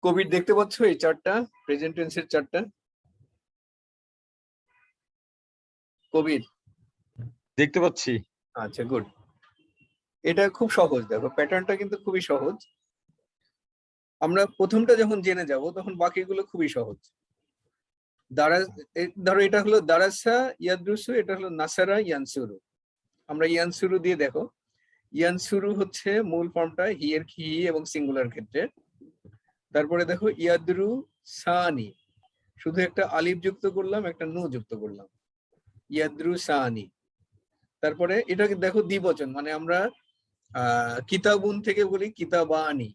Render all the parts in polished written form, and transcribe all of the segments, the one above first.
কবির দেখতে পাচ্ছ এই চারটা প্রেজেন্ট টেন্সের চারটা? কবির দেখতে পাচ্ছি। আচ্ছা, গুড। এটা খুব সহজ, দেখো প্যাটার্নটা কিন্তু খুবই সহজ। আমরা প্রথমটা যখন জেনে যাব তখন বাকিগুলো খুবই সহজ। ধরো এটা হলো দারাসা ইয়াদরুসু, এটা হলো নাসারা ইয়ানসুরু। আমরা ইয়ানসুরু দিয়ে দেখো, ইয়ানসুরু হচ্ছে মূল ফর্মটা হি এর হি এবং সিঙ্গুলার ক্ষেত্রে। তারপরে দেখো ইয়াদরু সানি, শুধু একটা আলিফ যুক্ত করলাম, একটা নু যুক্ত করলাম, ইয়াদরু সানি। তারপরে এটাকে দেখো দ্বিবচন, মানে আমরা কিতাবুন থেকে বলি কিতাবানি,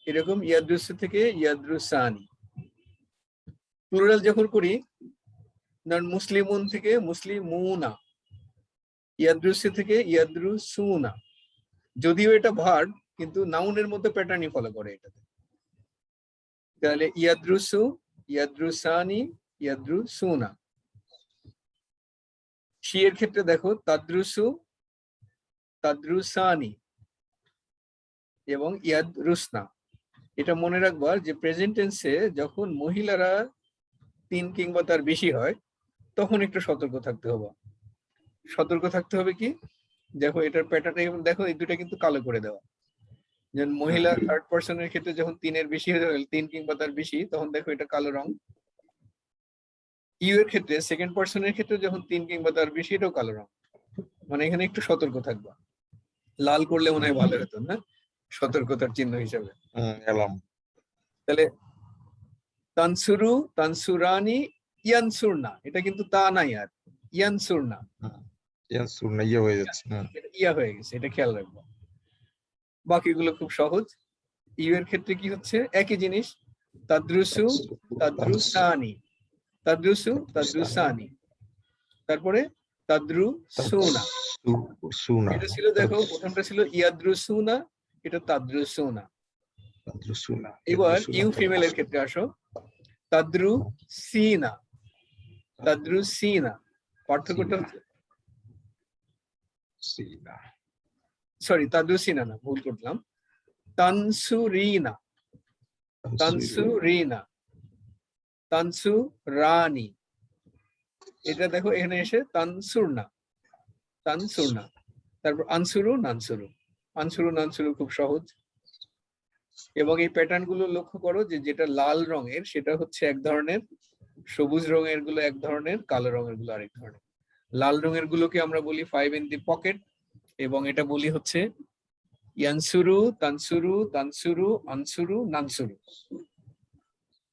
এরকম ইয়াদরুসু থেকে ইয়াদরুসানি। প্লুরাল যখন করি, ধরুন মুসলিমুন থেকে মুসলিমুনা, ইয়াদরুসু থেকে ইয়াদরুসুনা। যদিও এটা ভার্ব, কিন্তু নাউনের মধ্যে প্যাটার্নই ফলো করে এটাতে। তাহলে ইয়াদরুসু, ইয়াদরুসানি, ইয়াদরুসুনা। শি এর ক্ষেত্রে দেখো তাদরুসু, তাদরুসানি এবং ইয়াদরুসনা। এটা মনে রাখবার যে প্রেজেন্ট টেন্সে যখন মহিলারা 3 কিংবা তার বেশি হয় তখন একটু সতর্ক থাকতে হবে। সতর্ক থাকতে হবে কি, দেখো এটার প্যাটার্ন দেখো, এই দুটো কিন্তু কালো করে দেওয়া। যেমন মহিলা থার্ড পার্সনের ক্ষেত্রে যখন 3 এর বেশি হয়ে গেল, 3 কিংবা তার বেশি, তখন দেখো এটা কালো রং। ইউ এর ক্ষেত্রে সেকেন্ড পার্সনের ক্ষেত্রে যখন 3 কিংবা তার বেশি, এটাও কালো রং। মানে এখানে একটু সতর্ক থাকবা। লাল করলে মনে হয় ভালো হতো না, সতর্কতার চিহ্ন হিসাবে। তাহলে তানসুরু, তানসুরানি, ইয়ানসুরনা, এটা কিন্তু তা নাই, আর ইয়ানসুরনা, ইয়ানসুরনা ইয়া হয়ে যাচ্ছে, ইয়া হয়ে গেছে, এটা খেয়াল রাখবো। বাকিগুলো খুব সহজ। ইউ এর ক্ষেত্রে কি হচ্ছে, একই জিনিস, তাদরুসু, তাদরুসানি, তাদরুসু, তাদরুসানি। তারপরে তাদরুসুনা। এটা ছিল, দেখো প্রথমটা ছিল ইয়াদরুসুনা, এটা তাদরুসুনা। এবার ইউ ফিমেলের ক্ষেত্রে আসো, তাদরুসিনা, তাদরুসিনা। পার্থক্যটা হচ্ছে, সরি তাদরুসিনা না, ভুল করলাম, তানসুরিনা, তানসুরিনা, তানসুরানি। এটা দেখো এখানে এসে তানসুরনা, তানসুরনা। তারপর আনসুরু, নানসুরু। আনসুরু, নানসুরু খুব সহজ। এবং এই প্যাটার্ন গুলো লক্ষ্য করো, যে যেটা লাল রঙের সেটা হচ্ছে এক ধরনের, সবুজ রঙের গুলো এক ধরনের, কালো রঙের গুলো আরেক ধরনের। লাল রঙের গুলোকে আমরা বলি 5 in the pocket, এবং এটা বলি হচ্ছে ইয়ানসুরু, তানসুরু, তানসুরু, আনসুরু, নানসুরু।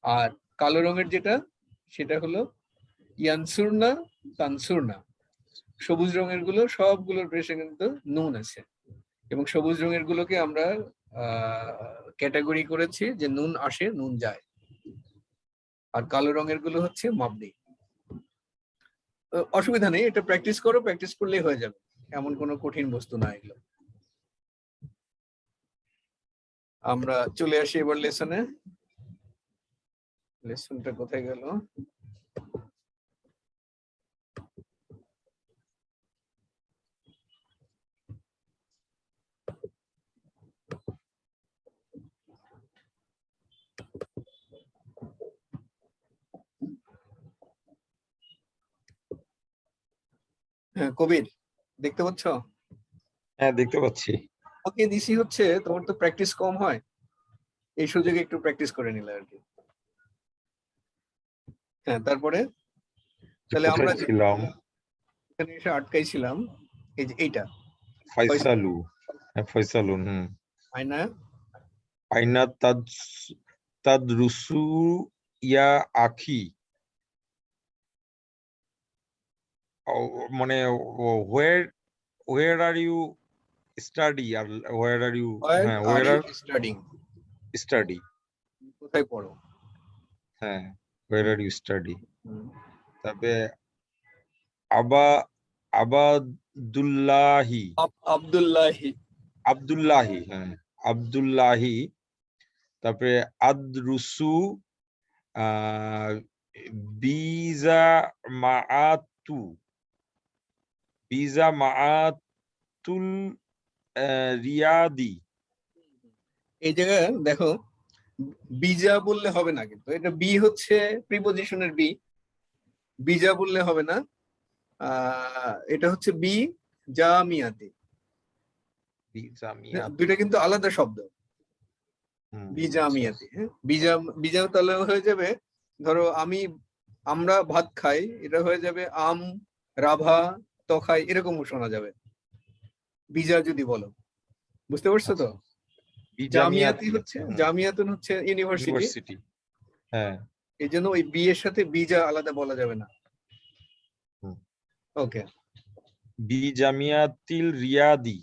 আর কালো রঙের যেটা, সেটা হলো ইয়ানসুরনা, তানসুরনা। সবুজ রঙের গুলো সবগুলোর পেশে কিন্তু নুন আছে, এবং সবুজ রঙের গুলোকে আমরা ক্যাটাগরি করেছি যে নুন আসে, নুন যায়। আর কালো রঙের গুলো হচ্ছে মাবনি। অসুবিধা নেই, এটা প্র্যাকটিস করো, প্র্যাকটিস করলেই হয়ে যাবে, এমন কোনো কঠিন বস্তু না এগুলো। আমরা চলে আসি এবার লেসনে। লেসনটা কোথায় গেল? হ্যাঁ কবির, দেখতে পাচ্ছ? হ্যাঁ দেখতে পাচ্ছি। ওকে দিছি হচ্ছে, তোমার তো প্র্যাকটিস কম হয়, এই সুযোগে একটু প্র্যাকটিস করে নিলে আর কি। হ্যাঁ, তারপরে তাহলে আমরা ছিলাম এখানে এসে আটকাইছিলাম, এই যে এইটা ফয়সালু, ফয়সালুন। আয়না, আইনা তাদরুসু ইয়া আখি, মানে where are you study, আর where are you, হ্যাঁ where are স্টাডিং, study, কোথায় পড়ো? হ্যাঁ where are you study। তবে আবাদুল্লাহি, আব্দুল্লাহি, আব্দুল্লাহি, হ্যাঁ আব্দুল্লাহি। তারপরে আদরুসু বিজা মাআতু, বিজামাআতুল রিয়াদি। এই জায়গায় দেখো বিজা বললে হবে না, কিন্তু এটা বি হচ্ছে প্রিপজিশনের বি, বিজা বললে হবে না। এটা হচ্ছে বি জামিয়াতে, বিজামিয়াত। দুইটা কিন্তু আলাদা শব্দ। বিজামিয়াতে, হ্যাঁ, বিজা তাহলে হয়ে যাবে, ধরো আমরা ভাত খাই, এটা হয়ে যাবে আম রাভা তখাই, এরকম শোনা যাবে বিজা যদি বলো। বুঝতে পারছো তো? জামিয়াতি হচ্ছে, জামিয়াতুন হচ্ছে ইউনিভার্সিটি, ইউনিভার্সিটি। হ্যাঁ, এই জন্য ওই বি এর সাথে বিজা আলাদা বলা যাবে না। ওকে, বিজামিয়াতিল রিয়াদি।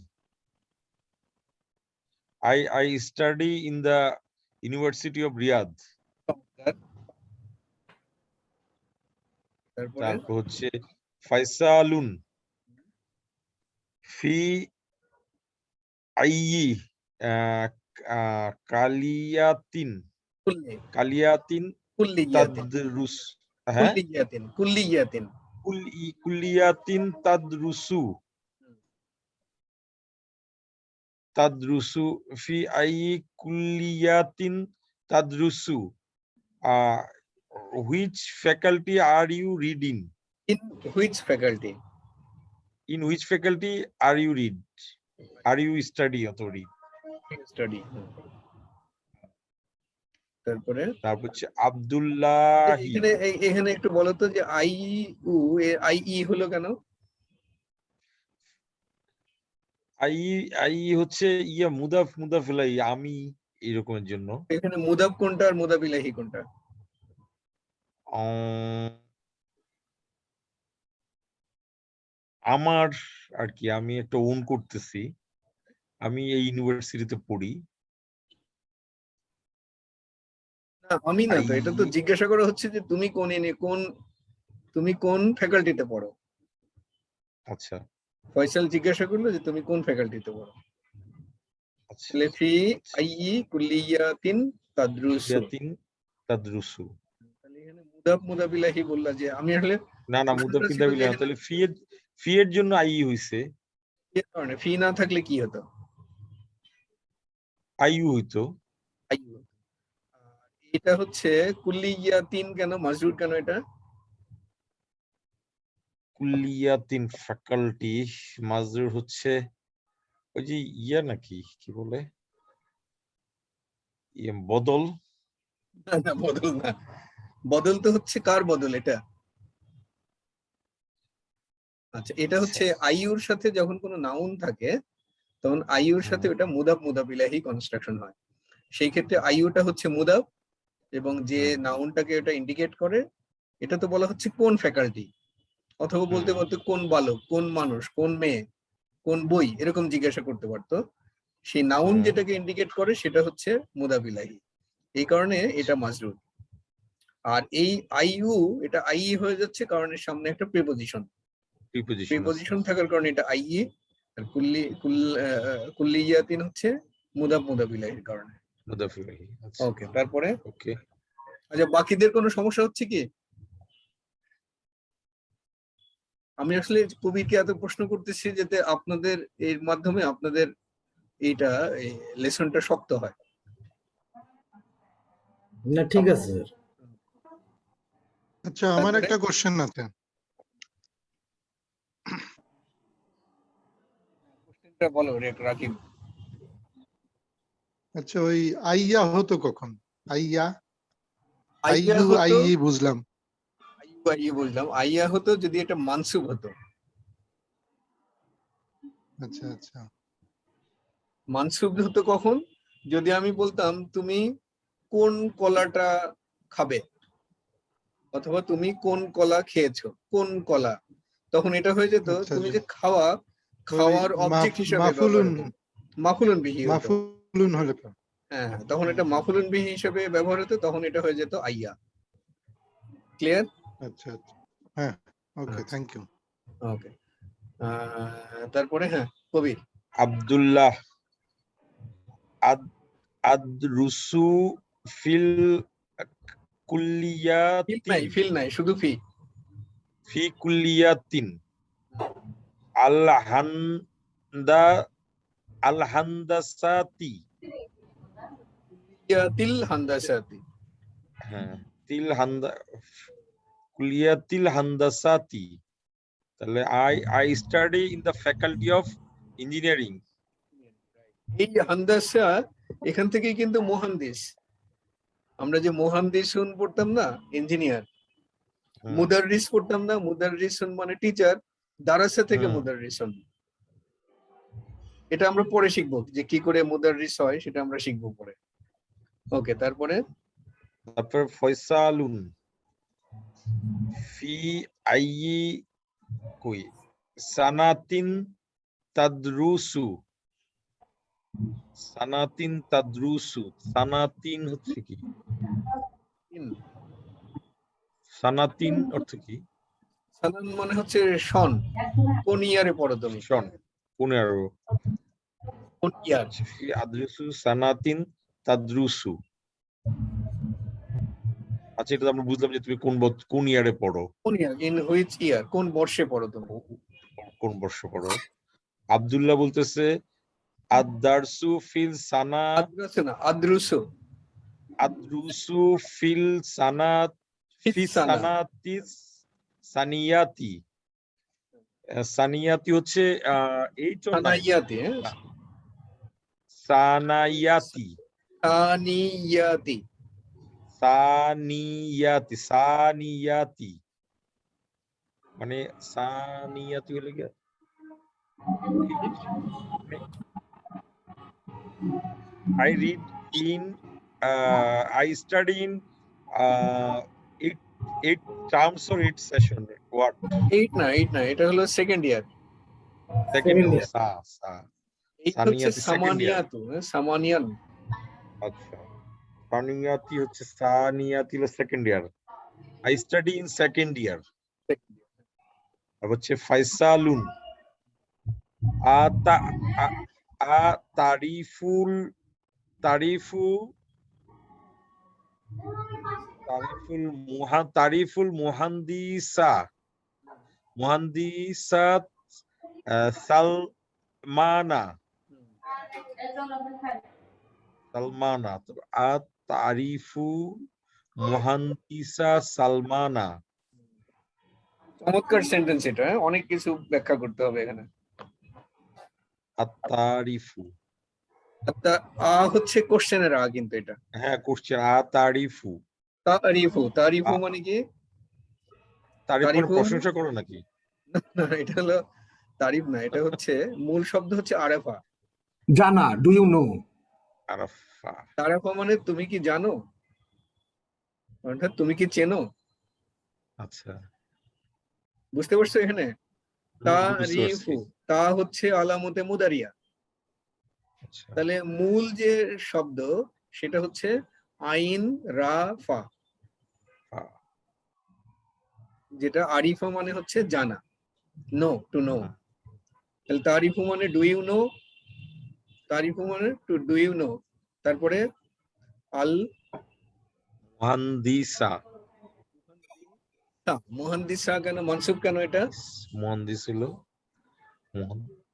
I study in the University of Riyadh. তারপরে তারপর হচ্ছে ফাইসালুন ফি আইয়ি কালিয়াতিন কুল্লিয়াতিন, তাদরুস। হ্যাঁ, কুল্লিয়াতিন কুল্লিয়াতিন তাদরুসু ফি আইয়ি কুল্লিয়াতিন তাদরুসু। Which faculty are you reading? in which faculty? In which faculty are you read? Are you study or read? Study. তারপরে হচ্ছে আব্দুল্লাহ। এখানে একটু বলো তো যে আই ই হলো কেন? আই হচ্ছে মুদাফ ইলাইহি, আমি, এরকমের জন্য। এখানে মুদাফ কোনটা আর মুদাফ ইলাইহি কোনটা? আমার আর কি, আমি একটা ওন করতেছি, আমি এই ইউনিভার্সিটিতে পড়ি। না, আমি না তো, এটা তো জিজ্ঞাসা করা হচ্ছে যে তুমি কোন ফ্যাকাল্টিতে পড়ো। আচ্ছা, ফয়সাল জিজ্ঞাসা করলো যে তুমি কোন ফ্যাকাল্টিতে পড়ো। তাহলে ফি আইয়ি কুল্লিয়াতিন তাদরুসু। তাহলে এখানে মুদাফ ইলাইহি বললা যে আমি আসলে না মুদাফ ইলাইহি না, তাহলে ফি এর জন্য আই হইছে। এর কারণে ফি না থাকলে কি হতো? আইউ হইতো। এটা হচ্ছে কুল্লিয়াতিন কেন, মাজরুর কেন এটা? কুল্লিয়াতিন ফ্যাকাল্টি, মাজরুর হচ্ছে ওই যে নাকি কি বলে, বদল। না, বদল না, বদল তো হচ্ছে কার বদল এটা? আচ্ছা, এটা হচ্ছে আইউর সাথে যখন কোনো নাউন থাকে তখন আইউর সাথে ওটা মুদাফ ইলাইহি কনস্ট্রাকশন হয়। সেই ক্ষেত্রে আইউটা হচ্ছে মুদাফ, এবং যে নাউনটাকে এটা ইন্ডিকেট করে এটা তো বলা হচ্ছে কোন ফ্যাকাল্টি, অথবা বলতে কোন বালক, কোন মানুষ, কোন মেয়ে, কোন বই, এরকম জিজ্ঞাসা করতে পারতো। সেই নাউন যেটাকে ইন্ডিকেট করে সেটা হচ্ছে মুদাফ ইলাইহি, এই কারণে এটা মাজরুর। আর এই আইইউ, এটা আইই হয়ে যাচ্ছে কারণ এর সামনে একটা প্রিপজিশন থাকার কারণে এটা আইই। আর কুল্লিয়াতিন হচ্ছে মুদাফ ইলাইহির কারণে। ওকে, তারপরে আচ্ছা, বাকিদের কোনো সমস্যা হচ্ছে কি? আমি আসলে কবিকে এত প্রশ্ন করতেছি যাতে আপনাদের এর মাধ্যমে আপনাদের এইটা লেসনটা শক্ত হয়। না, ঠিক আছে। আচ্ছা, আমার একটা কোশ্চেন আছে। কোশ্চেনটা বলো রাকিব। আচ্ছা, ওই আইয়া হতো কখন? আইয়া বুঝলাম, আইয়া হতো যদি এটা মানসুব হতো। আচ্ছা আচ্ছা, মানসুব হতো কখন? যদি আমি বলতাম তুমি কোন কলাটা খাবে, অথবা তুমি কোন কলা খেয়েছো, কোন কলা, তখন এটা হয়ে যেত তুমি যে খাওয়ার অবজেক্ট হিসেবে মাফুলুন বিহি হতো। মাফুলুন হলো। হ্যাঁ, তখন এটা মাফুলুন বিহি হিসেবে ব্যবহার হতো, তখন এটা হয়ে যেত আইয়া। ক্লিয়ার? আচ্ছা আচ্ছা, হ্যাঁ, ওকে, থ্যাংক ইউ। ওকে, তারপরে হ্যাঁ, কবির। আব্দুল্লাহ আদরুসু ফিল কুল্লিয়াতিন। ফিল নাই, শুধু ফি কুল্লিয়াতিন। আল-হান্দা আল-হান্দাসাতি। ইয়াতিল হান্দাসাতি। হ্যাঁ, তিল হান্দা কুলিয়াতিল হান্দাসাতি। তাহলে I study in the faculty of engineering. এই হান্দাসা এখান থেকেই কিন্তু মুহান্দিস। আমরা যে মুহান্দিসুন পড়তাম না, ইঞ্জিনিয়ার, মুদাররিস পড়তাম না, মুদাররিসুন মানে টিচার, দারাসা থেকে মুদাররিসুন। এটা আমরা পরে শিখবো যে কি করে মুদাররিস হয়, সেটা আমরা শিখবো পরে। ওকে, তারপরে তারপর ফয়সালুন ফি আইয়ি কই সানাতিন তাদরুসু। সানাতিন তাদরুসু, সানাতিন হচ্ছে কি? সানাতিন অর্থ কি? সানান মানে হচ্ছে সন। কোন ইয়ারে পড়ো তুমি? সন 15। কোন ইয়ার? ফি আদরুসু সানাতিন তাদরুসু। আচ্ছা, এটা তো আমরা বুঝলাম যে তুমি কোন ইয়ারে পড়ো, কোন ইয়ার, ইন হুইচ ইয়ার, কোন বর্ষে পড়ো তুমি? কোন বর্ষ পড়ো। আব্দুল্লাহ বলতেছে আদ-দারসু ফিল সানা আদ্রাসু না, আদ্রুসু। আদরুসু ফিল সানাত ফিস ফি সানা। সানাতিস সানিয়াতি। সানিয়াতি হচ্ছে 8 or 9? সানাইয়াতি, হ্যাঁ, সানায়াতি। সানিয়াতি। সানিয়াতি, সানিয়াতি মানে সানিয়াতি হলে কি? I read in I study in 8 terms or 8 session. What? 8 না, 8 না, এটা হলো second year. Second year. year. এই হচ্ছে সানিয়াতি second year. সামানিয়াতু, সামানিয়ান। আচ্ছা, সানিয়াতি হচ্ছে সানিয়াতি হলো second year. I study in second year. আর হচ্ছে ফাইসালুন তারিফুল মুহান্দিসাত সালমানা। তারিফু মুহান্দিসা সালমানা। চমৎকার সেন্টেন্স এটা, হ্যাঁ? অনেক কিছু ব্যাখ্যা করতে হবে এখানে। আত-তারিফু, হচ্ছে কোশ্চেনের কিন্তু এটা। হ্যাঁ, কোশ্চেন আত-তারিফু। তারিফু মানে কি? তারিফ মানে প্রশংসা করো নাকি? না, এটা হলো তারিফ না, এটা হচ্ছে মূল শব্দ হচ্ছে আরাফা। জানা, ডু ইউ নো? আরাফা। আরাফা মানে তুমি কি জানো, অর্থাৎ তুমি কি চেনো। আচ্ছা, বুঝতে পারছো এখানে? তারিফু, তা হচ্ছে আলামতে মুদারিয়া। আচ্ছা, তাহলে মূল যে শব্দ সেটা হচ্ছে আইন রা ফা, যেটা আরিফা মানে হচ্ছে জানা, নো, টু নো। তাহলে তারিফু মানে ডু ইউ নো, তারিফু মানে টু ডু ইউ নো। তারপরে আল মুহান্দিসা। মুহান্দিসা কেন, মানসুব কেন এটা? মুহান্দিস হলো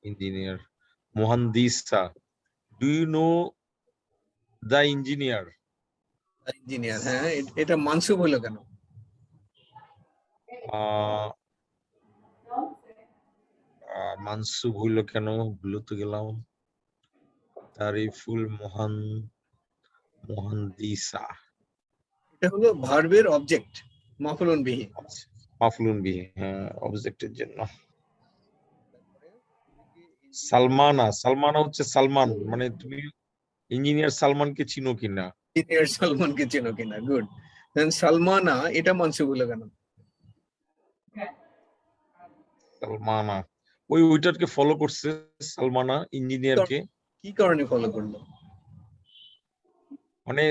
ইঞ্জিনিয়ার। মুহান্দিসা, do you know the engineer? Engineer, হ্যাঁ। এটা মানসুব হলো কেন? মানসুব হইলো কেন, ভুলে তো গেলাম। তারিফুল মুহান্দিসা, এটা হলো ভার্বের অবজেক্ট, মাফুলুন বিহি। মাফুলুন বিহি, হ্যাঁ, অবজেক্টের জন্য। সালমানা, সালমানা হচ্ছে সালমান, মানে তুমি ইঞ্জিনিয়ার সালমানকে চিনো কিনা? ইঞ্জিনিয়ার সালমানকে চেনো কিনা, গুড। দেন সালমানা, এটা মানসুব হলো কেন? সালমানা ওইটাকে ফলো করছে, সালমানা ইঞ্জিনিয়ারকে। কি কারণে ফলো করলো? মানে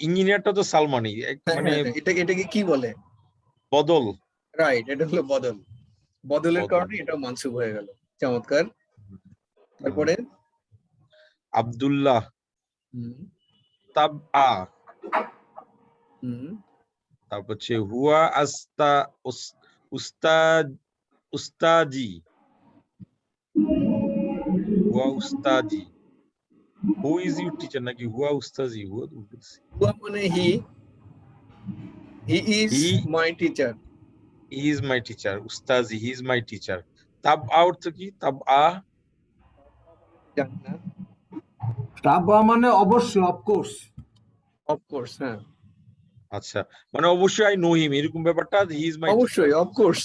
ইঞ্জিনিয়ারটা তো সালমানই, মানে এটাকে কি বলে? বদল। রাইট, এটা হলো বদল। বদলের কারণে এটা মানসুব হয়ে গেল। চমৎকার। তারপরে আব্দুল্লাহ তাবআ, তারপর হচ্ছে হুয়া উস্তাজি, উস্তাজি। Who is your teacher নাকি হুয়া উস্তাজি? হুয়া হুয়া মানে he is He my teacher. is my teacher. উস্তাজি, he is my teacher. তাব অর্থ কি? তাব জানি না, তাবা মানে অবশ্যই, অফকোর্স। অফকোর্স, হ্যাঁ আচ্ছা, মানে অবশ্যই আই নো হিম এরকম ব্যাপারটা, হি ইজ মাই অবশ্যই, of course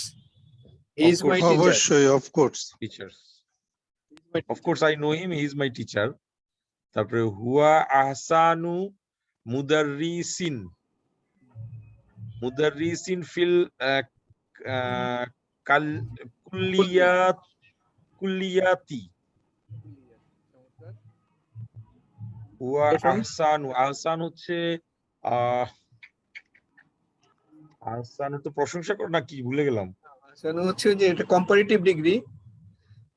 he is my teacher. অবশ্যই, of course. Teacher. Of course I know him, he is my teacher. তারপরে হুয়া আহসানু মুদাররিসিন। মুদাররিসিন ফিল কাল কুল্লিয়াতি। হুয়া আহসানু, আহসান হচ্ছে আহসান তো প্রশংসা কর না কি, ভুলে গেলাম। আহসানু হচ্ছে যে এটা কম্পারেটিভ ডিগ্রি,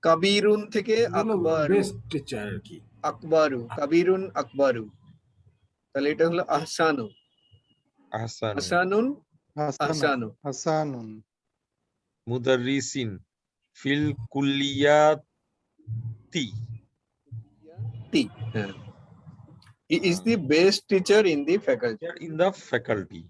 কাবিরুন থেকে আকবারু, বেস্ট টিচার আর কি। আকবারু, কাবিরুন আকবারু, তাহলে এটা হলো আহসানু, আহসানু আহসানুন, হাসানা, আহসানু। হাসানুন। মুদাররিসিন ফিল কুল্লিয়াতি। হ্যাঁ, he is the best teacher in the faculty. In the faculty.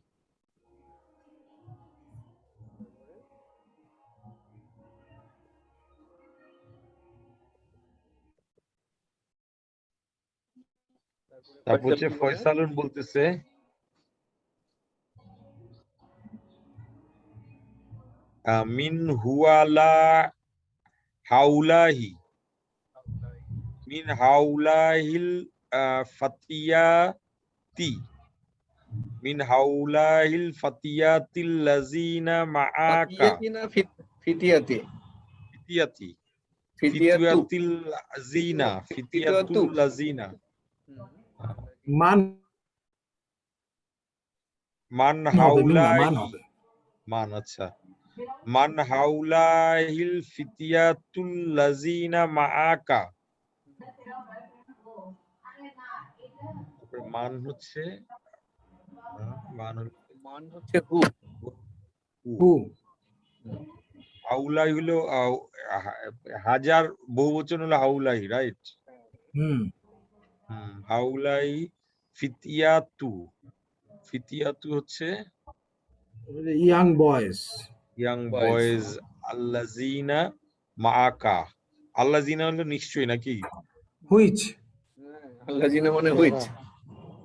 তারপর হচ্ছে ফয়সালুন বলতেছে মিন হুয়ালা হাউলাহি, মিন হাউলাহিল ফাতিয়াতি, মিন হাউলাহিল ফাতিয়াতিল লাযিনা মাআকা। ফাতিয়াতি না ফিতিয়াতি? ফিতিয়াতি, ফিতিয়াতু, ফিতিয়াতিল লাযিনা, ফিতিয়াতুল লাযিনা। মান মান হবে, মিন না, মান হাউলাহি, হবে। মান, আচ্ছা, মান হাউলাহিল ফিতিয়াতুল লাযিনা মাআকা। তারপরে মান হচ্ছে মান হচ্ছে হু। হু। হাউলাই হলো হাজার, বহুবচন হলো হাউলাই, রাইট? হুম। হাউলাই ফিতিয়াতু, ফিতিয়াতু হচ্ছে young boys. Young Boys. Boys. আল্লাযিনা মাআকা, আল্লাযিনা হলো নিশ্চয়ই নাকি? হুইচ, আল্লাহ জিনা মানে হুইচ।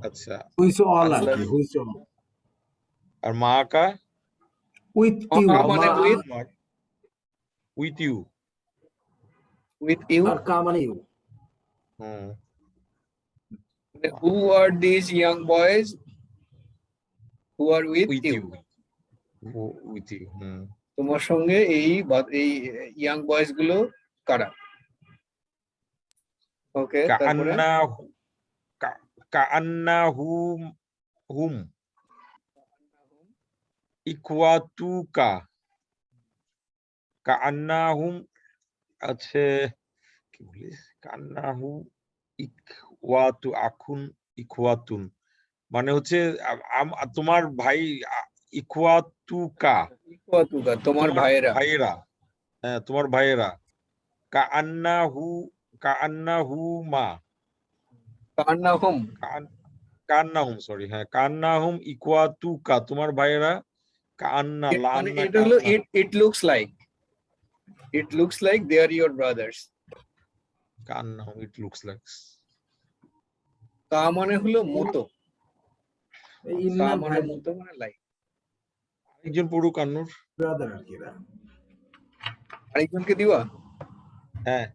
আচ্ছা, হুইচ অল আর আল্লাহ, কি, হুইচ অল। আর মাআকা উইথ ইউ, কা মানে with, with you. with you. আর কা মানে you. Who are these young boys who are with with you? You, with you. তোমার সঙ্গে এই ইয়াং বয়েজ গুলো কারা? ওকে, তারপরে কাআন্নাহুম হুম ইখওয়াতুকা, কাআন্নাহুম আছে কি বলে, কাআন্নাহু ইখওয়াতু, আখুন ইখওয়াতুন, মানে হচ্ছে তোমার ভাই, ইখওয়াতুকা ইখওয়াতুকা, তোমার ভাইয়েরা। ভাইয়েরা, হ্যাঁ তোমার ভাইয়েরা। কাআন্নাহু, কাআন্নাহুমা, কান্নাহুম, কান্নাহুম, সরি, হ্যাঁ কান্নাহুম ইকুয়াতুকা, তোমার ভাইয়েরা। কান্না, মানে লান্না, এটা হলো it looks like they are your brothers. কান্নাহুম, ইট লুকস লাইক। কা মানে হলো মতো, কা ইন্না মানে ভাই মতো মানে লাইক। একজন পড়ুক আন্নুর। ব্রাদার আর কি। আরেকজনকে দিবা? হ্যাঁ,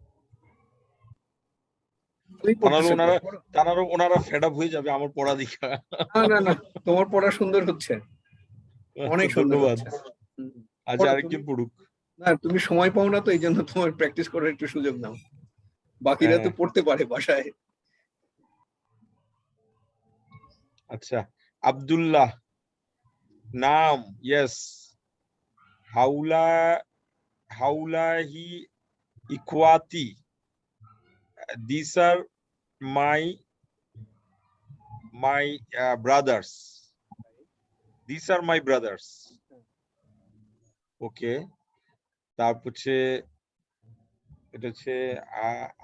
তুমি পড়তেছো তো, পড়ো। ওনারা ফেড আপ হয়ে যাবে আমার পড়া দেখা। না না না, তোমার পড়া সুন্দর হচ্ছে, অনেক সুন্দর ধন্যবাদ। হচ্ছে। আচ্ছা, পড়ো আরেকজন তুমি। পড়ুক। না, তুমি সময় পাও না তো, এই জন্য তোমার প্র্যাকটিস করার একটু সুযোগ নাও। বাকিরা তো পড়তে পারে বাসায়। আচ্ছা, আব্দুল্লাহ নাম, yes, হাউলাহি ইখওয়াতি, these are my brothers, these are my brothers. Okay, তারপর হচ্ছে এটা হচ্ছে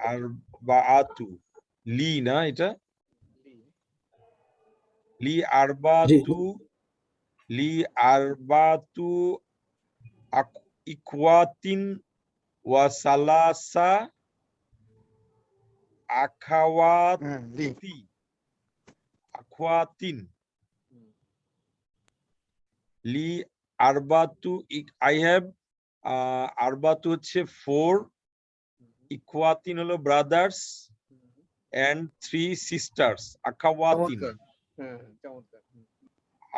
আর বা আতু লি না এটা লি আরবাতু লি আরবাতু ইকওয়াতিন ওয়া সালাসা আখাওয়াতি লি আখওয়াতিন লি আরবাতু আই হ্যাভ আরবাতু হচ্ছে 4 ইকওয়াতিন হলো ব্রাদার্স and 3 sisters akhawatin চমৎকার। হ্যাঁ, চমৎকার।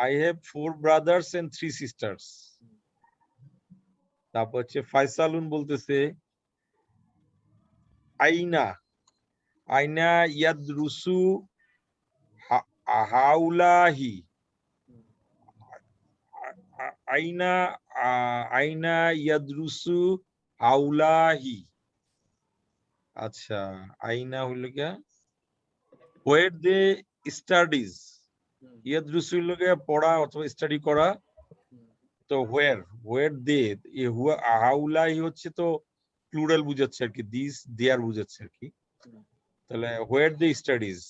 I have 4 brothers and 3 sisters তারপর হচ্ছে ফাইসালুন বলতেছে আইনা আইনা ইয়াদরুসু হাউলাহি আইনা আইনা ইয়াদরুসু হাউলাহি আচ্ছা আইনা হইলো কি where they studies ইয়াদরুসু হইলো কি পড়া অথবা স্টাডি করা তো where they হাউলাহি হচ্ছে তো প্লুরাল বুঝাচ্ছে আর কি দিস দেয়ার বুঝাচ্ছে আর কি তাহলে where they studies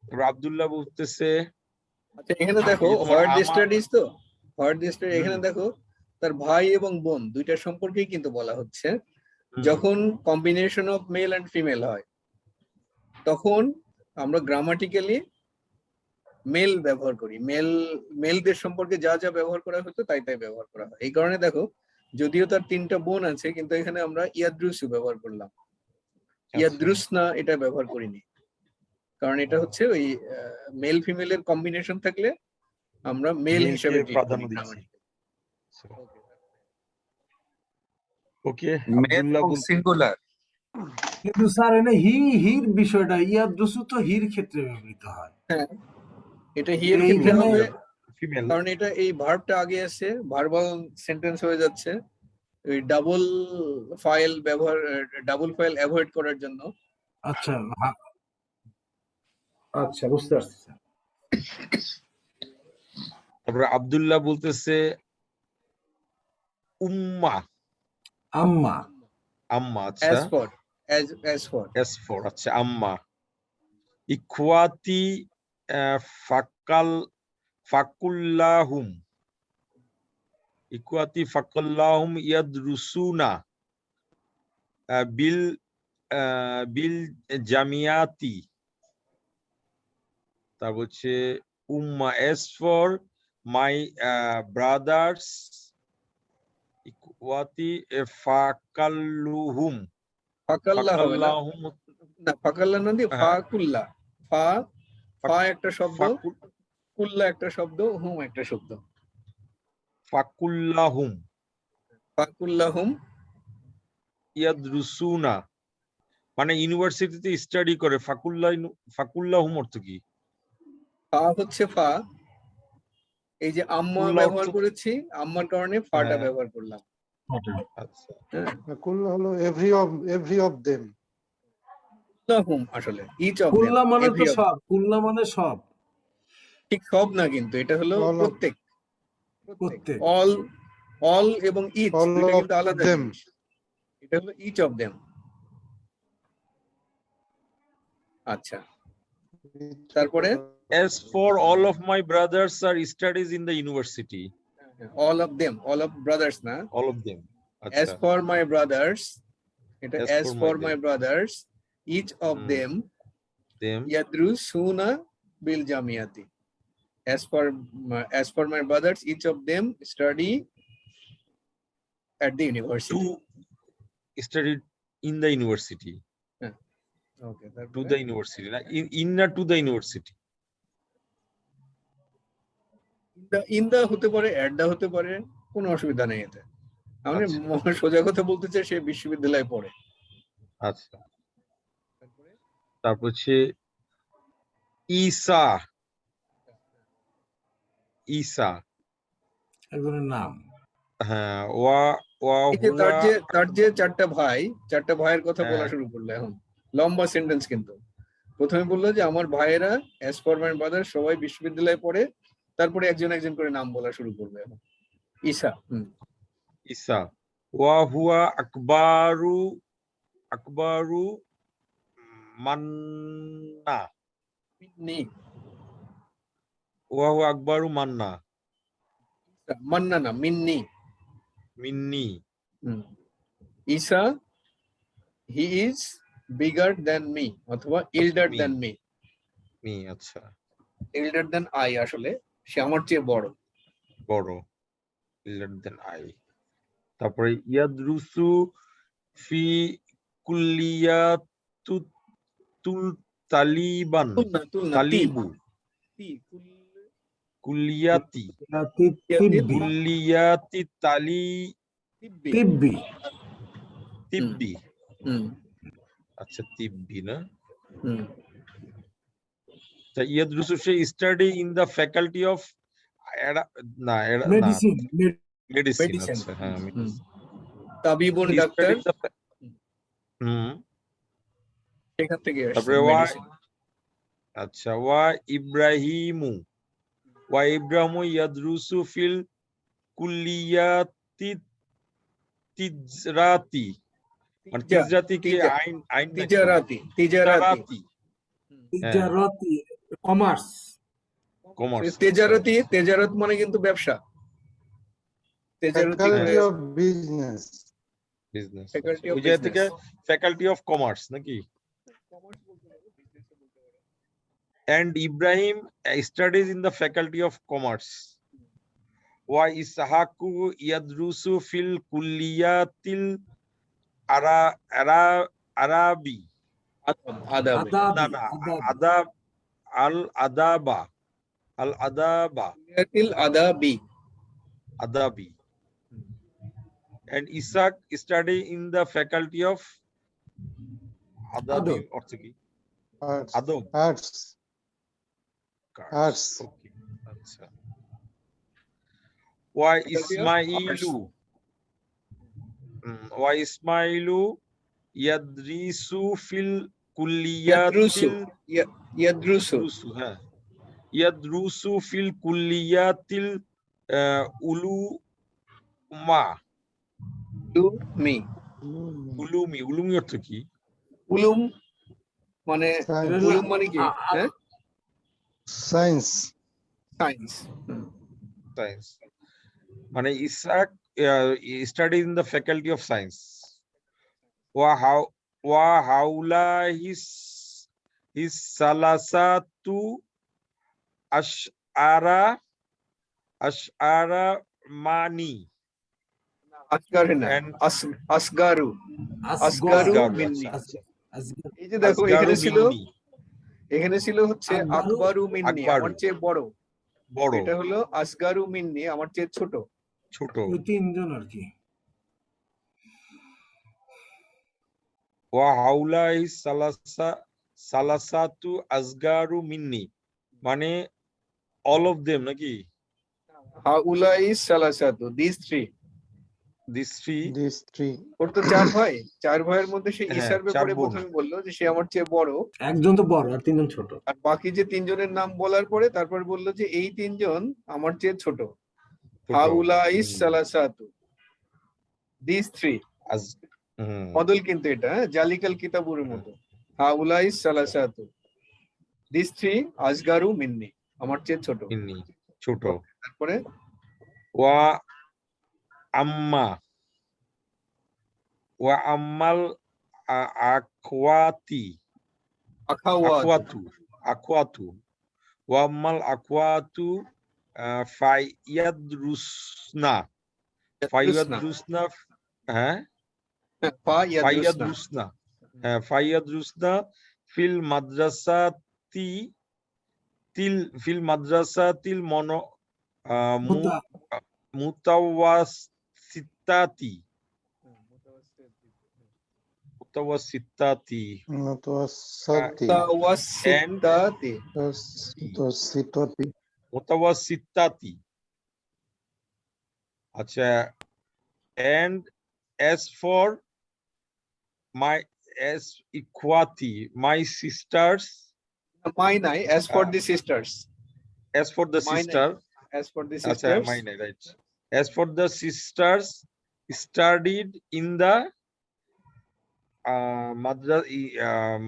তারপর আব্দুল্লাহ বলতেছে আচ্ছা এখানে দেখো এই যে তোমার হোয়াট দি আমার- স্টাডিজ তো হোয়াট দি স্টাডি এখানে হুম। দেখো তার ভাই এবং বোন দুইটার সম্পর্কেই কিন্তু বলা হচ্ছে যখন combination of male and female হয় তখন আমরা গ্রামাটিক্যালি মেল ব্যবহার করি মেলদের সম্পর্কে যা যা ব্যবহার করা হতো তাই তাই ব্যবহার করা হয় এই কারণে দেখো যদিও তার 3টা বোন আছে কিন্তু এখানে আমরা ইয়াদ্রুসু ব্যবহার করলাম ইয়াদ্রুস না এটা ব্যবহার করিনি কারণ এটা হচ্ছে ওই মেল ফিমেলের কম্বিনেশন থাকলে আমরা মেল মেলকে হিসেবে treat প্রাধান্য করি দিচ্ছি। grammatically। ওকে মেল আব্দুল্লাহ এবং সিঙ্গুলার। কিন্তু স্যার এনে হির বিষয়টা ইয়াদরুসু তো হির ক্ষেত্রে ব্যবহৃত হয়। হ্যাঁ এটা হি এর তো ক্ষেত্রে এইখানে- হবে ফিমেল কারণ এটা এই ভার্বটা আগে আছে ভার্বাল সেন্টেন্স হয়ে যাচ্ছে ওই ডাবল ফাইল ব্যবহার ডাবল ফাইল অ্যাভয়েড করার জন্য আচ্ছা আচ্ছা বুঝতে পারছি স্যার। তারপরে আব্দুল্লাহ বলতেছে উম্মা আম্মা আম্মা আচ্ছা as for এস ফর আচ্ছা আম্মা ইখওয়াতি ফাকুল্লাহুম ইখওয়াতি ফাকুল্লাহুম ইয়াদরুসুনা বিল জামিয়াতি তারপর হচ্ছে উম্মা এস ফর মাই ব্রাদার্স ইখওয়াতি ফাকাল্লুহুম ফাকাল্লাহ হবে না ফাকাল্লাহুম না ফাকাল্লাহ না দিয়ে হ্যাঁ। ফাকুল্লাহ ফা একটা শব্দ ফাকুল কুল্লা একটা শব্দ হুম একটা শব্দ ফাকুল্লাহুম ফাকুল্লাহুম ইয়াদরুসুনা মানে ইউনিভার্সিটিতে স্টাডি করে ফাকুল্লাহুম অর্থ কি ফা হচ্ছে ফা এই যে আম্মা কুল্লা ব্যবহার অর্থ- করেছি আম্মার কারণে ফাটা হ্যাঁ। ব্যবহার করলাম আচ্ছা হ্যাঁ কুল্লা হলো এভরি অফ দেম। কুল্লাহুম আসলে ইচ অফ কুল্লা মানে তো সব, কুল্লা মানে সব, ঠিক সব না কিন্তু এটা হলো All of- প্রত্যেক প্রত্যেক। অল এবং ইচ All দুটো of কিন্তু আলাদা them. জিনিস এটা হলো ইচ অফ দেম আচ্ছা তারপরে as for all of my brothers are studies in the university all of brothers না all of them as আচ্ছা for my brothers এটা As as for for my my brothers each of Hmm. them them yadrusuna bil jamiyati as for my brothers each of them study at the university to study in the university okay to the university না in to the university in the হতে পারে at the হতে পারে কোনো অসুবিধা নেই এতে আমি আচ্ছা। সোজা কথা বলতে চাই সে বিশ্ববিদ্যালয়ে পড়ে আচ্ছা তারপর হচ্ছে ঈসা একজনের নাম। হ্যাঁ ওয়া এই যে হুয়া তার যে চারটা ভাইয়ের কথা বলা হ্যাঁ। শুরু করলো এখন লম্বা সেন্টেন্স কিন্তু প্রথমে বললো যে আমার ভাইয়েরা as for my brothers সবাই বিশ্ববিদ্যালয়ে পড়ে তারপরে একজন একজন করে নাম বলা শুরু করবে এখন ঈসা ঈসা ওয়া হুয়া আকবারু আকবরু মান্না মিন্নি ওয়া হুয়া আকবরু মান্না মান্না না মিন্নি মিন্নি ঈসা he is bigger than me অথবা elder Me. Than me me আচ্ছা এল্ডার দেন আই আসলে সে আমার চেয়ে বড় বড় লেট দেন আই তারপরে ইয়াদরুসু ফি কুল্লিয়াতু তুল তালিবান তুলনা তি তালিবু কুল্লিয়াতি তিব্বি কুল্লিয়াতি তালি তিব্বি তিব্বি তিব্বি হুম আচ্ছা তিব্বি না হুম তা ইয়াদরুসু সে study in the faculty of না মেডিসিন মেডিসিন Medicine. আচ্ছা হ্যাঁ হুম। তাবিবুন He ডাক্তার studied the হুম সেখান থেকে আসছে তারপরে ওয়া medicine। আচ্ছা ওয়া ইব্রাহিমু ইয়াদরুসু ফিল কুল্লিয়াতি তিজরাতি মানে তিজরাতি কি তিজা- আইন আইন নাকি? তিজারাতি তিজারাতি তিজারতি কমার্স কমার্স তেজারত মানে কিন্তু ব্যবসা তেজারতি Faculty of business. Business Faculty of ওই জায়গা থেকে business। ফ্যাকাল্টি অফ কমার্স নাকি and Ibrahim studies in the faculty of commerce. Wa Ishaku yadrusu fil kulliyatil Arabi. আদাব Na na adab adaba আদাবি adabi. And Ishaq study in the faculty of adabi Adab. অর্থ কি? Arts. Adab. Arts. Arts. Okay. আচ্ছা Wa Faculty of Ismailu Wa Ismailu yadrisu fil kulliyatil ইয়াদরুসু হ্যাঁ yadrusu fil kulliyatil uluma me ulumi অর্থ কি? উলুম মানে Science. Uloom মানে কি হ্যাঁ Science. Science Science. মানে Ishaq studied in the faculty of science. Wa haula his salasatu ash'ara mani আসগারে না And- আসগারু আসগারু মিন্নি এই যে দেখো Asgaru এখানে ছিল minni, এখানে ছিল হচ্ছে আকবারু- আকবরু মিন্নি আকবারু। আমার চেয়ে বড় বড় এটা হলো আসগারু মিন্নি আমার চেয়ে ছোট ছোট ওই তিনজন আর কি ওয়া হাউলা his salasatu asgaru minni মানে all of them নাকি হাউলাই সালাসাতু this three these three These three. ওর তো চার ভাই চার ভাইয়ের মধ্যে সে হ্যাঁ, ঈসার চার ব্যাপারে বোন। প্রথমে বললো যে সে আমার চেয়ে বড় একজন তো বড় আর তিনজন ছোট আর বাকি যে তিনজনের নাম বলার পরে তারপর বললো যে এই তিনজন আমার চেয়ে ছোট ছোট। হাউলাই সালাসাতু দিস থ্রি আজ- হুম, মডেল কিন্তু এটা হ্যাঁ? জালিকাল কিতাবুর মতো হাউলাই সালাসাতু দিস থ্রি আসগারু মিন্নি আমার চেয়ে ছোট মিন্নি ছোট তারপরে ওয়া আম্মা ওয়া আম্মাল আখওয়াতি আখাওয়াত আখওয়াতু ওয়া আম্মাল আখওয়াতু ফায়াদরুসনা হ্যাঁ ফায়াদরুসনা হ্যাঁ ফায়াদরুসনা ফিল মাদ্রাসাতিল মনো মুতাওয়াসিতাতি Not was Sati. তাওয়াসিতাতি Sitati. মুতাওয়াসিতাতি আচ্ছা and as for my as equality my sisters মাই নাই as for the sisters as for the Mine sister as for the আচ্ছা sisters mine right as for the sisters studied in the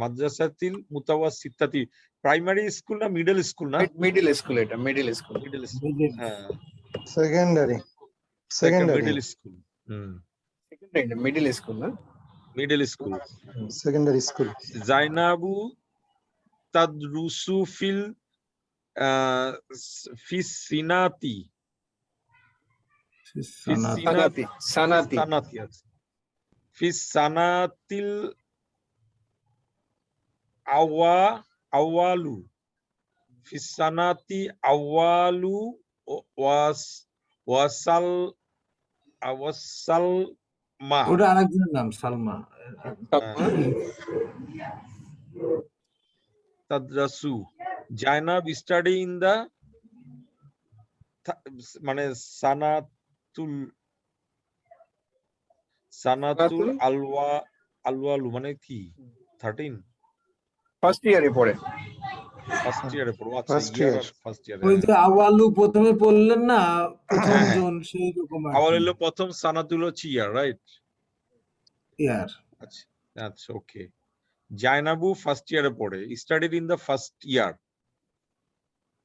মাদ্রাসাতিল মুতাওয়াসিতাতি primary school না middle school না middle school, এটা middle school. Middle school, Middle. হ্যাঁ secondary, middle secondary, school, middle school না? Middle school. secondary school. জাইনাবু তাদরুসু ফিস সিনাতি Sanat. সানাতি, সানাতি। সানাতি আছে ফিস সানাতিল আওয়ালু ফিস সানাতি আওয়ালু ওয়াসালমা ওটা আরেকজনের নাম সালমা। তাদরাসু জাইনাব স্টাডি ইন দা মানে সানাতুল সানাতুল আলওয়ালু মানে কি 13 ফার্স্ট ইয়ারে পড়ে। ফার্স্ট ইয়ারে পড়ো। আচ্ছা First ইয়ার year. ফার্স্ট ইয়ারে ওই যে আওয়ালু প্রথমে পড়লেন না, প্রথম হ্যাঁ। জন সেই রকম আর আওয়াল কি। হলো প্রথম, সানাতুল হচ্ছে ইয়ার, রাইট? ইয়ার। আচ্ছা আচ্ছা ওকে। জাইনাবু ফার্স্ট ইয়ারে পড়ে, studied in the first year,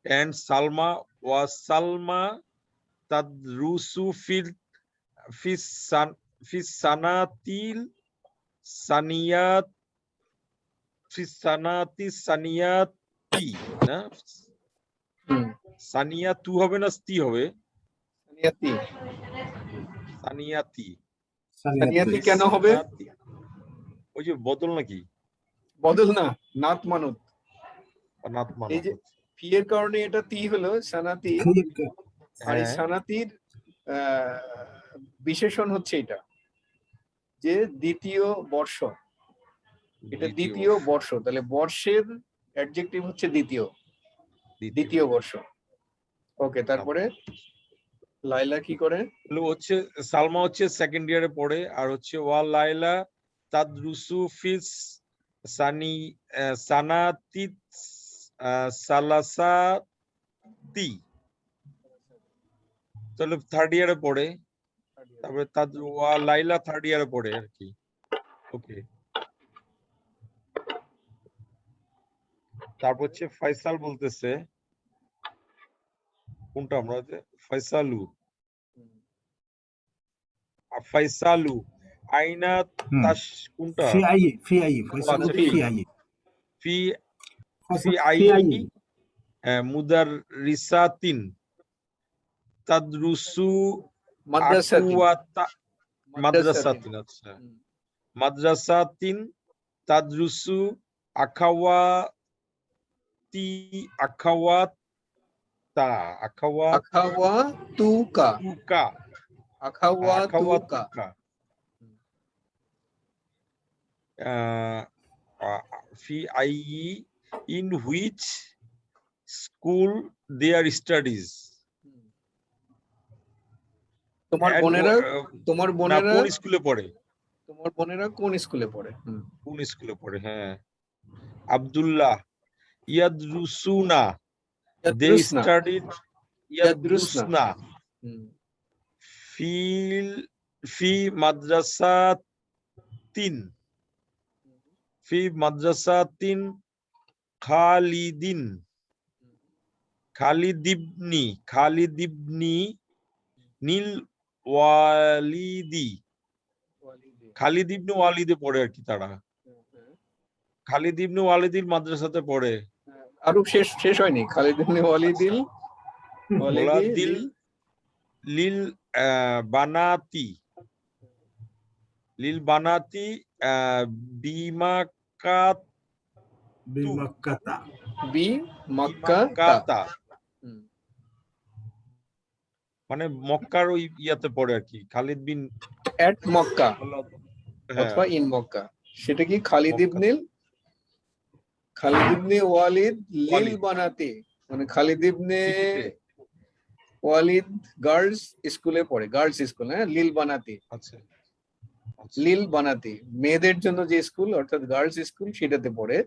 and Salma tadrusu fi sanatil saniyati না সানিয়াতু হবে না স্তি হবে? সানিয়াতি। সানিয়াতি। সানিয়াতি কেন হবে? ওই যে বদল নাকি? বদল না, নাত মানত। নাত মানত। এই যে ফি এর কারণে এটা তি হলো সানাতি, আর এই সানাতির বিশেষণ হচ্ছে এটা যে দ্বিতীয় বর্ষ, এটা দ্বিতীয় বর্ষ, তাহলে বর্ষের অ্যাডজেক্টিভ হচ্ছে দ্বিতীয় বর্ষ। ওকে, তারপরে লাইলা কি করে? হচ্ছে সালমা হচ্ছে সেকেন্ড ইয়ারে পড়ে, আর হচ্ছে ওয়া লাইলা তাদরুসু ফিস সানাতি সালাসাতি, তাহলে থার্ড ইয়ারে পড়ে। তারপরে ওয়া লাইলা থার্ড ইয়ারে পড়ে আর কি। ওকে, তারপর হচ্ছে ফয়সাল বলতেছে কোনটা আমরা ফয়সালু আইনা তাস কোনটা ফি আই মুদাররিসাতিন তাদরুসু মাদ্রাসাতিন। আচ্ছা, মাদ্রাসাতিন তাদরুসু আখাওয়াতুকা fi in which school their studies. তোমার বোনেরা কোন স্কুলে পড়ে? কোন স্কুলে পড়ে? কোন স্কুলে পড়ে? হ্যাঁ, Abdullah ইয়াদরুসুনা, they studied ইয়াদরুসনা fi madrasatin খালিদিবনি নীল ওয়ালিদি। খালিদ ইবনে ওয়ালিদে পড়ে আর কি তারা। খালিদ ইবনে ওয়ালিদিল মাদ্রাসাতে পড়ে। আরো শেষ হয়নি। খালিদ ইবনে ওয়ালিদিল লিল বানাতি বিমাক্কাতা, মানে মক্কার ওই ইয়াতে পড়ে আর কি। খালিদ বিন এট মক্কা অথবা ইন মক্কা। সেটা কি খালিদ ইবনে ওয়ালিদ লিল বানাতি, মানে খালিদ ইবনে ওয়ালিদ গার্লস স্কুলে পড়ে, গার্লস স্কুল, হ্যাঁ, লিল বানাতি। আচ্ছা, লিল বানাতি মেয়েদের জন্য যে স্কুল, অর্থাৎ গার্লস স্কুল, সেটাতে পড়ে।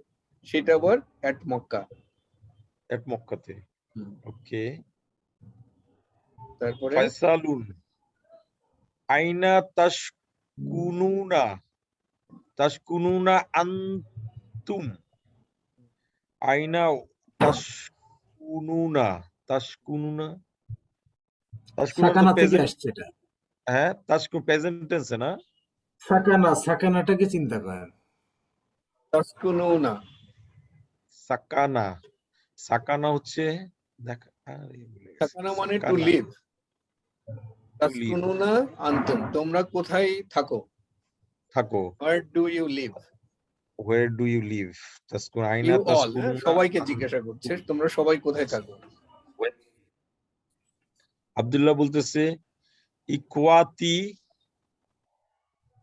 সেটা আবার এট মক্কাতে। ওকে, তারপরে ফয়সালুন আইনা তাশকুনুনা তাসকুনুনা আনতুম আইনা তাসকুনুনা তাসকুনুনা তাসকুনুনা তো সাকানা থেকে প্রেজেন্ট, আসছে এটা। হ্যাঁ তাসকু প্রেজেন্ট টেন্সে না? সাকানাটাকে চিন্তা করেন। তাসকুনুনা সাকানা, সাকানা হচ্ছে দেখ, আরে ভুলে গেছি। সাকানা মানে টু সাকানা, লিভ। to live, তাসকুনুনা আনতুম, তোমরা কোথায় থাকো? থাকো। Where do you live? Where do you live? তাসকুন আইনা You all, তাসকুনুনা সবাইকে জিজ্ঞাসা করছে তোমরা সবাই কোথায় থাকো? আব্দুল্লাহ বলতেছে ইকওয়াতি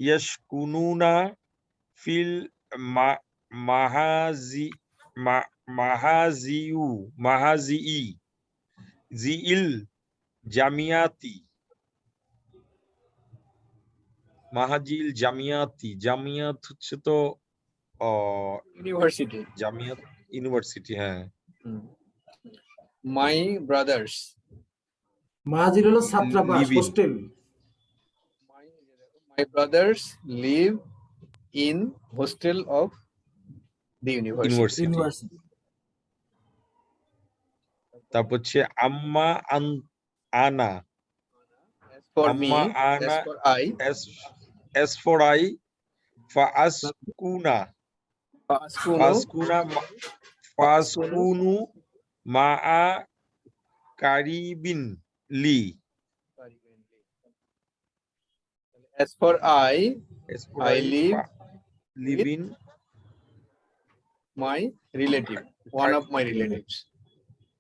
ইয়াশকুনুনা ফিল মাহাজিই জিইল জামিয়াতি। মাহাজিল জামিয়াতি, জামিয়াত হচ্ছে তো ইউনিভার্সিটি। জামিয়াত ইউনিভার্সিটি, হ্যাঁ। মাই ব্রাদার্স, মাহাজির হলো ছাত্রাবাস, Live in. Hostel. My brothers live in hostel of the university. University. তারপর হচ্ছে আম্মা আনা, ফর মি, আম্মা আনা, for I, as for I, ফাআসকুনা ফাআসকুনু মাআ কারিবিন লি। as for I, As for I live live in my relative, one of my relatives.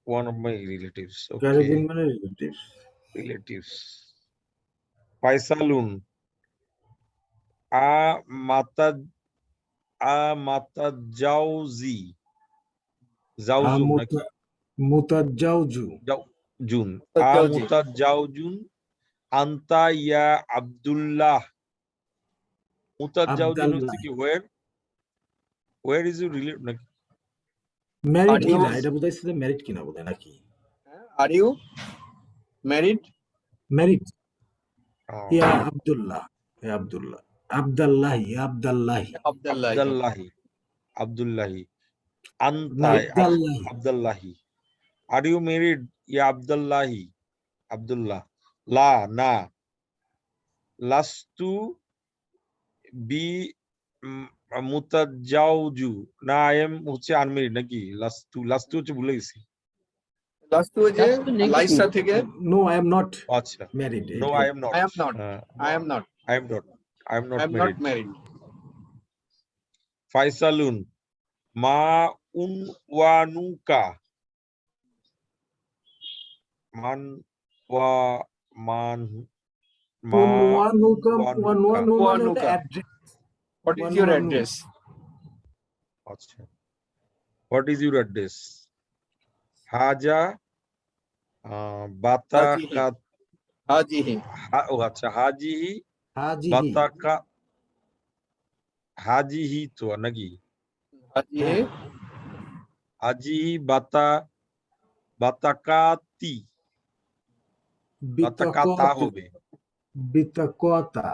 one of my relatives. Caribbean Okay, মানে রিলেটিভ। relatives. Faisalun মাতা জাউজি, জাউজুন নাকি মুতাজ্জাউজু। জুন, মুতাজ্জাউজি। মুতাজ্জাউজুন আন্তা ইয়া আব্দুল্লাহ। মুতাজ্জাউজুন হচ্ছে কি where is you related নাকি? ম্যারিড Are you- কিনা এটা বোঝাইছে যে ম্যারিড কিনা বোধহয় নাকি? Are you married? Married. Oh, ইয়া আব্দুল্লাহ, ইয়া আব্দুল্লাহ, আব্দাল্লাহি, ইয়া আব্দাল্লাহি। Abdullah. আব্দুল্লাহি না, আন্তা আব্দাল্লাহি। আব্দুল্লাহি। Are you married? ইয়া আব্দুল্লাহি, আব্দুল্লাহ। লা না, লাস্তু বি মুতাজ্জাউজু না, আই এম হচ্ছে আনমেরিড নাকি? লাস্তু হচ্ছে ভুলে গেছি। Last two যে লাইসা থেকে নো আই এম নট আচ্ছা, married. No I am not, I am not. I am not. I am not I am not married. married. ফাইসালুন মা উনওয়ানুকা, মান ওয়া মান মা ওয়ানুকা ওয়ানুকা। মানে ওটা address. What is One your one address? আচ্ছা, হোয়াট ইজ ইউর অ্যাড্রেস? হাজা বাতাকা, Hajihi. ও আচ্ছা, হাজিহি হাজিহি। বাতাকা, হাজিহি তো নাকি? Hajihi. হাজিহি বাতাকাতি, বাতাকাতা হবে। বিতাকতা।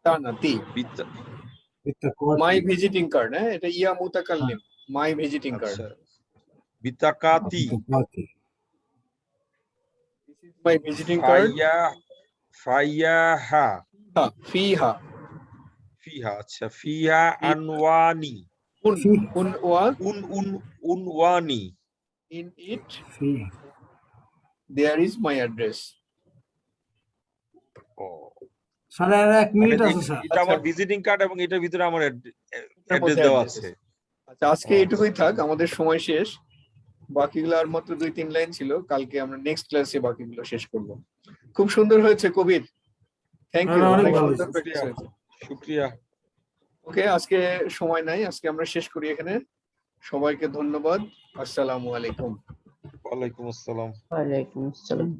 তা না, তি। বিতাকতি। My visiting card, এটা ইয়া মুতাকাল্লিম। My visiting card. আচ্ছা, বিতাকাতি বিতাকতি। This is my visiting card. ফাইয়াহা Fiha. Fiha, আচ্ছা, ফিহা আনওয়ানি উনওয়ানি। In it ফি। there is my address. ও, স্যার আর 1 মিনিট মানে আছে স্যার। এটা আমার ভিজিটিং কার্ড এবং এটার ভিতরে আমার অ্যাড্রেস দেওয়া আছে। আচ্ছা, আজকে এটুকুই থাক, আমাদের সময় শেষ। বাকিগুলো আর মাত্র 2-3 লাইন ছিল, কালকে আমরা নেক্সট ক্লাসে বাকিগুলো শেষ করব। খুব সুন্দর হয়েছে কবির, থ্যাংক ইউ, অনেক অনেক ভালো সুন্দর হয়েছে। প্র্যাকটিস হয়েছে। শুকরিয়া। ওকে, আজকে সময় নাই, আজকে আমরা শেষ করি এখানে। সবাইকে ধন্যবাদ, আসসালামু আলাইকুম। ওয়ালাইকুম আসসালাম। ওয়ালাইকুম আসসালাম।